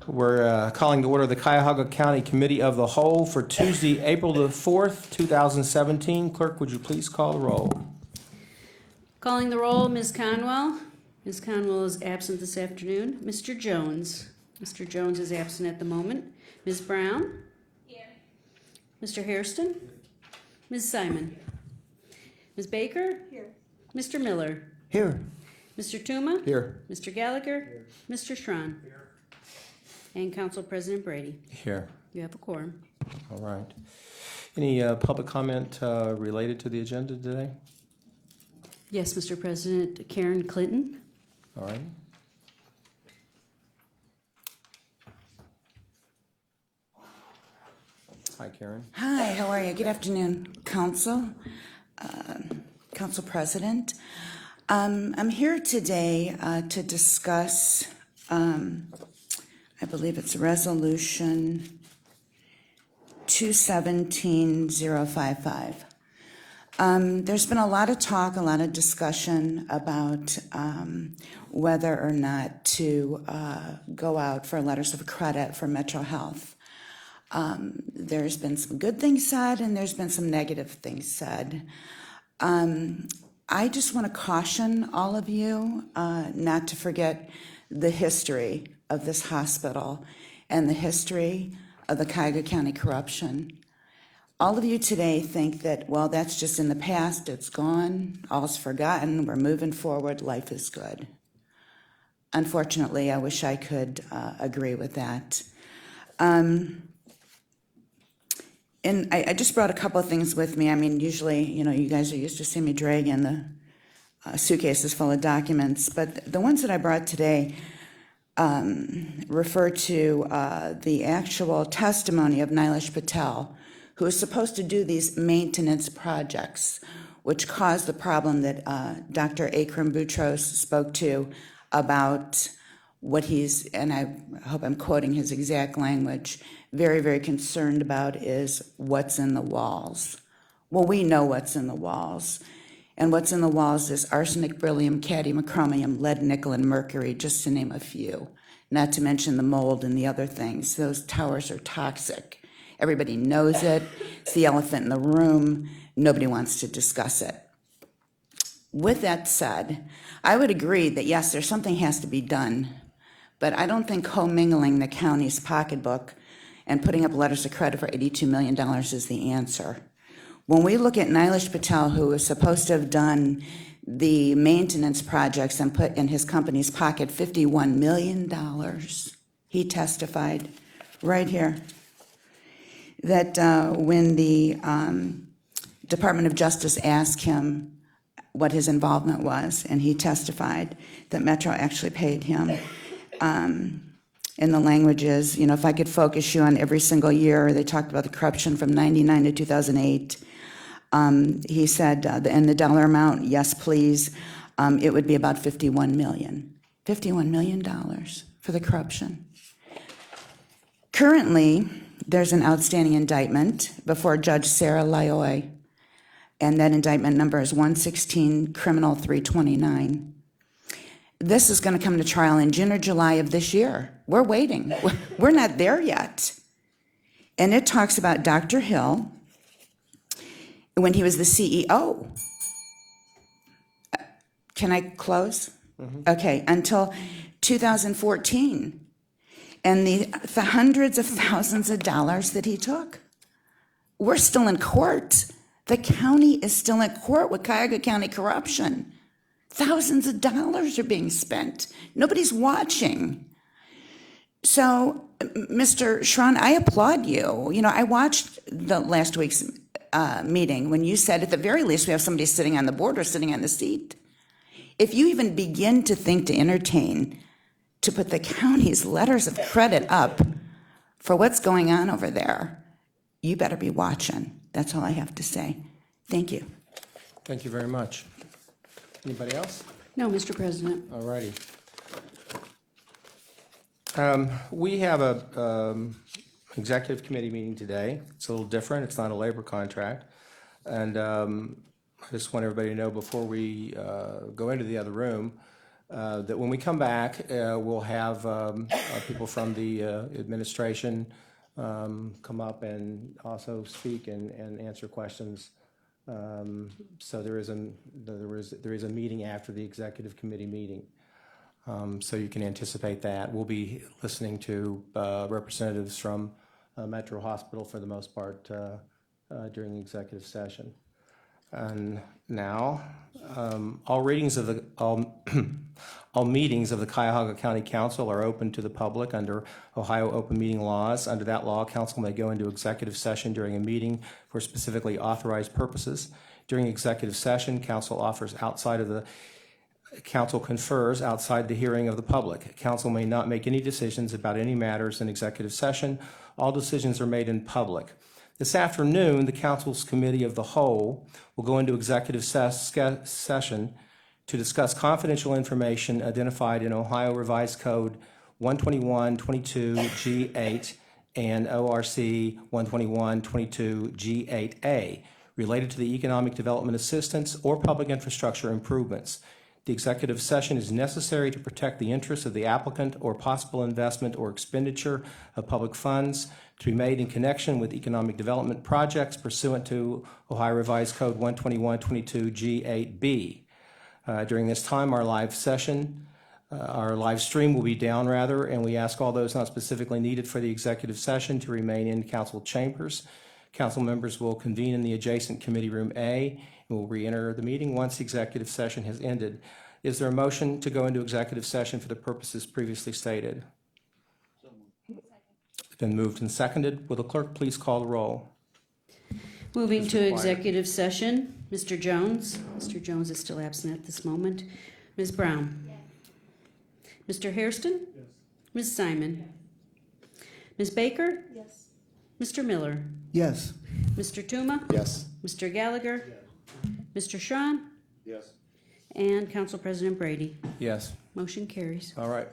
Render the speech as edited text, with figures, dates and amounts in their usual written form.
We're calling to order the Cuyahoga County Committee of the Whole for Tuesday, April the 4th, 2017. Clerk, would you please call the roll? Calling the roll, Ms. Conwell. Ms. Conwell is absent this afternoon. Mr. Jones. Mr. Jones is absent at the moment. Ms. Brown. Here. Mr. Hairston. Ms. Simon. Ms. Baker. Here. Mr. Miller. Here. Mr. Tuma. Here. Mr. Gallagher. Mr. Schron. And Council President Brady. Here. You have a quorum. All right. Any public comment related to the agenda today? Yes, Mr. President. Karen Clinton. All right. Hi, Karen. Hi, how are you? Good afternoon, Council, Council President. I'm here today to discuss, I believe it's Resolution 217055. There's been a lot of talk, a lot of discussion about whether or not to go out for letters of credit for Metro Health. There's been some good things said and there's been some negative things said. I just want to caution all of you not to forget the history of this hospital and the history of the Cuyahoga County corruption. All of you today think that, well, that's just in the past, it's gone, all's forgotten, we're moving forward, life is good. Unfortunately, I wish I could agree with that. And I just brought a couple of things with me. I mean, usually, you know, you guys are used to seeing me dragging the suitcases full of documents, but the ones that I brought today refer to the actual testimony of Nilesh Patel, who is supposed to do these maintenance projects, which caused the problem that Dr. Akram Boutros spoke to about what he's, and I hope I'm quoting his exact language, very, very concerned about is what's in the walls. Well, we know what's in the walls. And what's in the walls is arsenic, beryllium, cadmium, chromium, lead, nickel, and mercury, just to name a few. Not to mention the mold and the other things. Those towers are toxic. Everybody knows it. It's the elephant in the room. Nobody wants to discuss it. With that said, I would agree that yes, there's something has to be done, but I don't think commingling the county's pocketbook and putting up letters of credit for $82 million is the answer. When we look at Nilesh Patel, who is supposed to have done the maintenance projects and put in his company's pocket $51 million, he testified right here that when the Department of Justice asked him what his involvement was, and he testified that Metro actually paid him in the languages, you know, if I could focus you on every single year, they talked about the corruption from 99 to 2008. He said, and the dollar amount, yes, please, it would be about $51 million. $51 million for the corruption. Currently, there's an outstanding indictment before Judge Sarah Lyoy, and that indictment number is 116 Criminal 329. This is going to come to trial in June or July of this year. We're waiting. We're not there yet. And it talks about Dr. Hill when he was the CEO. Can I close? Mm-hmm. Okay, until 2014. And the hundreds of thousands of dollars that he took. We're still in court. The county is still in court with Cuyahoga County corruption. Thousands of dollars are being spent. Nobody's watching. So, Mr. Schron, I applaud you. You know, I watched the last week's meeting when you said at the very least we have somebody sitting on the board or sitting on the seat. If you even begin to think to entertain to put the county's letters of credit up for what's going on over there, you better be watching. That's all I have to say. Thank you. Thank you very much. Anybody else? No, Mr. President. All righty. We have a executive committee meeting today. It's a little different. It's not a labor contract. And I just want everybody to know before we go into the other room that when we come back, we'll have people from the administration come up and also speak and answer questions. So there is a meeting after the executive committee meeting. So you can anticipate that. We'll be listening to representatives from Metro Hospital for the most part during the executive session. And now, all meetings of the Cuyahoga County Council are open to the public under Ohio open meeting laws. Under that law, council may go into executive session during a meeting for specifically authorized purposes. During executive session, council confers outside the hearing of the public. Council may not make any decisions about any matters in executive session. All decisions are made in public. This afternoon, the council's committee of the whole will go into executive session to discuss confidential information identified in Ohio Revised Code 121.22G8 and ORC 121.22G8A related to the economic development assistance or public infrastructure improvements. The executive session is necessary to protect the interests of the applicant or possible investment or expenditure of public funds to be made in connection with economic development projects pursuant to Ohio Revised Code 121.22G8B. During this time, our live stream will be down and we ask all those not specifically needed for the executive session to remain in council chambers. Council members will convene in the adjacent committee room A and will re-enter the meeting once the executive session has ended. Is there a motion to go into executive session for the purposes previously stated? It's been moved and seconded. Will the clerk please call the roll? Moving to executive session, Mr. Jones. Mr. Jones is still absent at this moment. Ms. Brown? Yes. Mr. Hairston? Yes. Ms. Simon? Ms. Baker? Yes. Mr. Miller? Yes. Mr. Tuma? Yes. Mr. Gallagher? Yes. Mr. Schron? Yes. And Council President Brady. Yes. Motion carries. All right.